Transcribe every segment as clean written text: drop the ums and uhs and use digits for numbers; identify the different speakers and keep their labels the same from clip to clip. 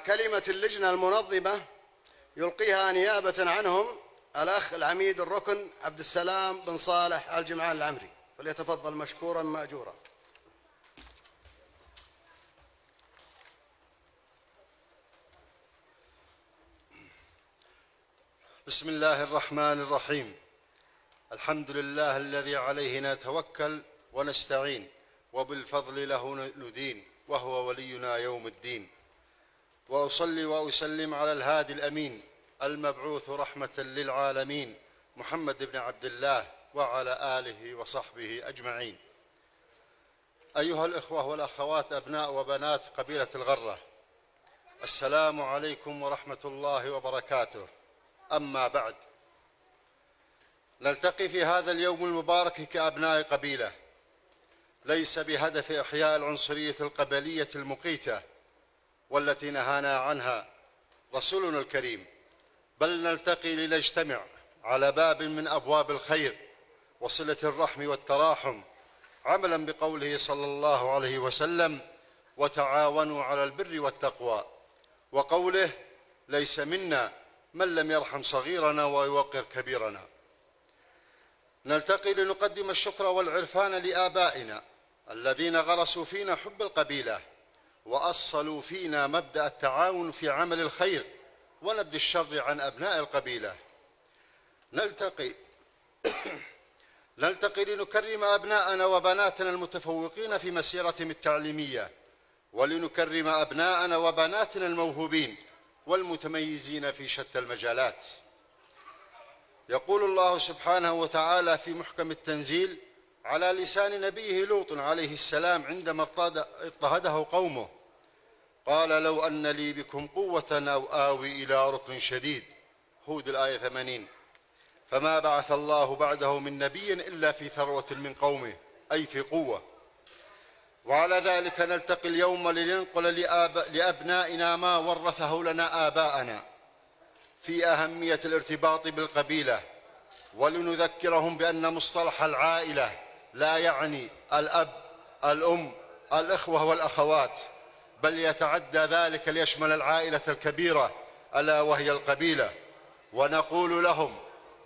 Speaker 1: كلمة اللجنة المنظمة يلقيها نيابة عنهم الأخ العميد الركن عبد السلام بن صالح الجمعان العمري، وليتفضل مشكورا مأجورا.
Speaker 2: بسم الله الرحمن الرحيم. الحمد لله الذي عليه نتوكل ونستعين، وبالفضل له ندين، وهو ولينا يوم الدين. وأصلي وأسلم على الهادي الأمين المبعوث رحمة للعالمين محمد بن عبد الله وعلى آله وصحبه أجمعين. أيها الإخوة والأخوات، أبناء وبنات قبيلة الغرة، السلام عليكم ورحمة الله وبركاته. أما بعد، نلتقي في هذا اليوم المبارك كأبناء قبيلة، ليس بهدف إحياء العنصرية القبلية المقيتة والتي نهانا عنها رسولنا الكريم، بل نلتقي لنجتمع على باب من أبواب الخير وصلة الرحم والتراحم، عملا بقوله صلى الله عليه وسلم: وتعاونوا على البر والتقوى، وقوله: ليس منا من لم يرحم صغيرنا ويوقر كبيرنا. نلتقي لنقدم الشكر والعرفان لآبائنا الذين غرسوا فينا حب القبيلة، وأصلوا فينا مبدأ التعاون في عمل الخير ونبذ الشر عن أبناء القبيلة. نلتقي لنكرم أبناءنا وبناتنا المتفوقين في مسيرتهم التعليمية، ولنكرم أبناءنا وبناتنا الموهوبين والمتميزين في شتى المجالات. يقول الله سبحانه وتعالى في محكم التنزيل على لسان نبيه لوط عليه السلام عندما اضطهده قومه: قال لو أن لي بكم قوة أو آوي إلى ركن شديد. هود الآية 80. فما بعث الله بعده من نبي إلا في ثروة من قومه، أي في قوة. وعلى ذلك نلتقي اليوم لننقل لأبنائنا ما ورثه لنا آباءنا في أهمية الارتباط بالقبيلة، ولنذكرهم بأن مصطلح العائلة لا يعني الأب، الأم، الإخوة والأخوات، بل يتعدى ذلك ليشمل العائلة الكبيرة ألا وهي القبيلة. ونقول لهم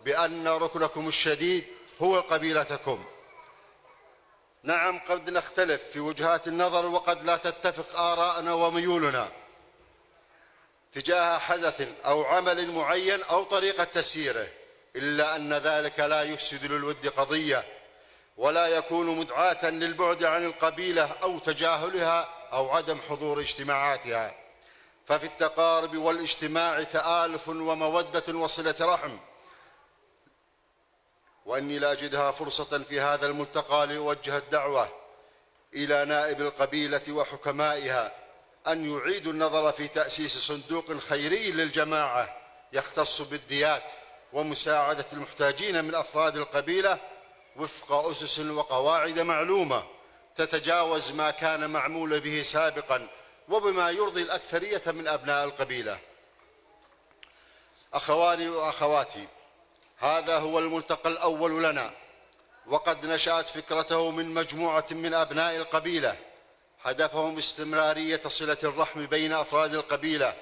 Speaker 2: بأن ركنكم الشديد هو قبيلتكم. نعم، قد نختلف في وجهات النظر، وقد لا تتفق آراءنا وميولنا تجاه حدث أو عمل معين أو طريقة تسييره، إلا أن ذلك لا يفسد للود قضية، ولا يكون مدعاة للبعد عن القبيلة أو تجاهلها أو عدم حضور اجتماعاتها. ففي التقارب والاجتماع تآلف ومودة وصلة رحم. وإني لأجدها فرصة في هذا الملتقى لأوجه الدعوة إلى نائب القبيلة وحكمائها أن يعيدوا النظر في تأسيس صندوق خيري للجماعة يختص بالديات ومساعدة المحتاجين من أفراد القبيلة وفق أسس وقواعد معلومة تتجاوز ما كان معمول به سابقا، وبما يرضي الأكثرية من أبناء القبيلة. أخواني وأخواتي، هذا هو الملتقى الأول لنا، وقد نشأت فكرته من مجموعة من أبناء القبيلة هدفهم استمرارية صلة الرحم بين أفراد القبيلة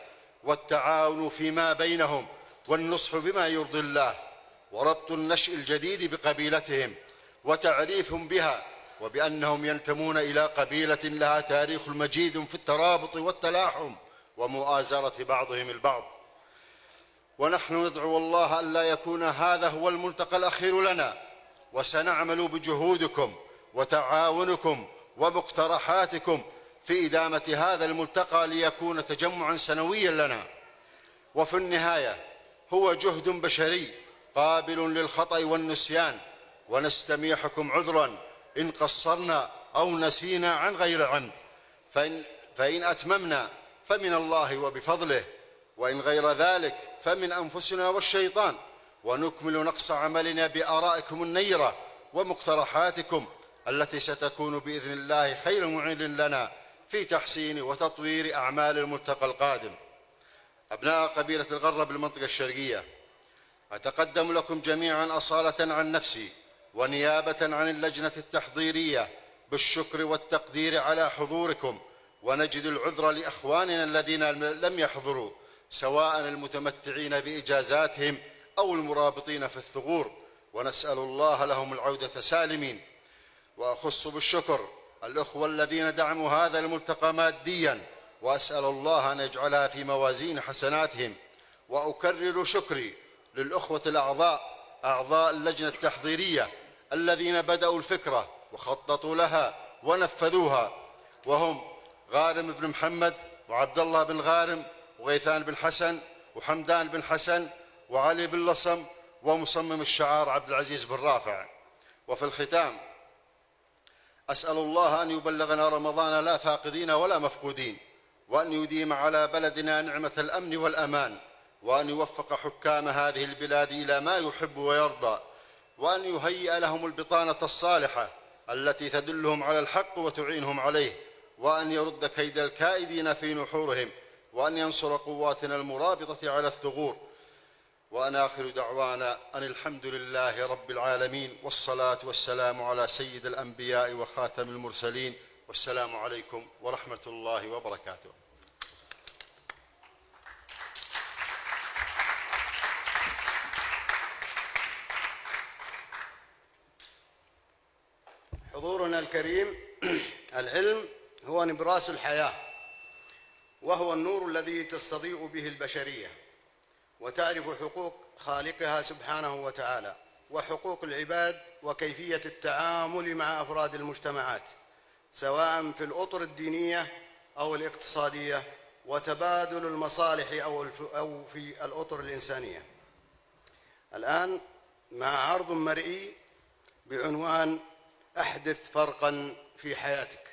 Speaker 2: والتعاون فيما بينهم والنصح بما يرضي الله، وربط النشء الجديد بقبيلتهم وتعريفهم بها، وبأنهم ينتمون إلى قبيلة لها تاريخ مجيد في الترابط والتلاحم ومؤازرة بعضهم البعض. ونحن ندعو الله ألا يكون هذا هو الملتقى الأخير لنا، وسنعمل بجهودكم وتعاونكم ومقترحاتكم في إدامة هذا الملتقى ليكون تجمعا سنويا لنا. وفي النهاية هو جهد بشري قابل للخطأ والنسيان، ونستميحكم عذرا إن قصرنا أو نسينا عن غير عمد، فإن أتممنا فمن الله وبفضله، وإن غير ذلك فمن أنفسنا والشيطان. ونكمل نقص عملنا بآرائكم النيرة ومقترحاتكم التي ستكون بإذن الله خير معين لنا في تحسين وتطوير أعمال الملتقى القادم. أبناء قبيلة الغرة بالمنطقة الشرقية، أتقدم لكم جميعا أصالة عن نفسي ونيابة عن اللجنة التحضيرية بالشكر والتقدير على حضوركم ونجد العذر لإخواننا الذين لم يحضروا، سواء المتمتعين بإجازاتهم أو المرابطين في الثغور، ونسأل الله لهم العودة سالمين. وأخص بالشكر الأخوة الذين دعموا هذا الملتقى ماديا، وأسأل الله أن يجعلها في موازين حسناتهم. وأكرر شكري للأخوة أعضاء اللجنة التحضيرية الذين بدأوا الفكرة وخططوا لها ونفذوها، وهم غارم بن محمد، وعبد الله بن غارم، وغيثان بن حسن، وحمدان بن حسن، وعلي بن لصم، ومصمم الشعار عبد العزيز بن رافع. وفي الختام أسأل الله أن يبلغنا رمضان لا فاقدين ولا مفقودين، وأن يديم على بلدنا نعمة الأمن والأمان، وأن يوفق حكام هذه البلاد إلى ما يحب ويرضى، وأن يهيئ لهم البطانة الصالحة التي تدلهم على الحق وتعينهم عليه، وأن يرد كيد الكائدين في نحورهم، وأن ينصر قواتنا المرابطة على الثغور. وأن آخر دعوانا أن الحمد لله رب العالمين، والصلاة والسلام على سيد الأنبياء وخاتم المرسلين، والسلام عليكم ورحمة الله وبركاته.
Speaker 1: حضورنا الكريم، العلم هو نبراس الحياة، وهو النور الذي تستضيء به البشرية وتعرف حقوق خالقها سبحانه وتعالى، وحقوق العباد، وكيفية التعامل مع أفراد المجتمعات سواء في الأطر الدينية أو الاقتصادية، وتبادل المصالح أو في الأطر الإنسانية. الآن مع عرض مرئي بعنوان أحدث فرقاً في حياتك.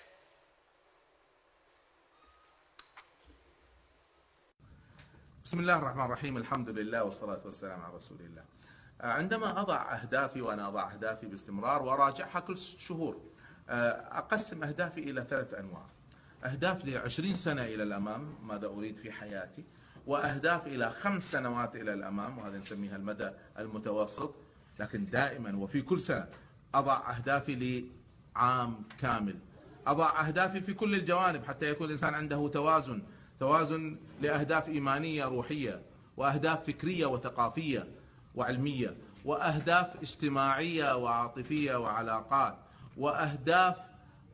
Speaker 3: بسم الله الرحمن الرحيم، الحمد لله والصلاة والسلام على رسول الله. عندما أضع أهدافي، وأنا أضع أهدافي باستمرار وأراجعها كل شهور، أقسم أهدافي إلى 3 أنواع: أهداف ل20 سنة إلى الأمام، ماذا أريد في حياتي، وأهداف إلى 5 سنوات إلى الأمام، وهذا نسميها المدى المتوسط. لكن دائما وفي كل سنة أضع أهدافي لعام كامل، أضع أهدافي في كل الجوانب حتى يكون الإنسان عنده توازن لأهداف إيمانية روحية، وأهداف فكرية وثقافية وعلمية، وأهداف اجتماعية وعاطفية وعلاقات، وأهداف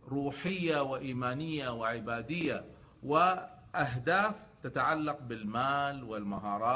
Speaker 3: روحية وإيمانية وعبادية، وأهداف تتعلق بالمال والمهارات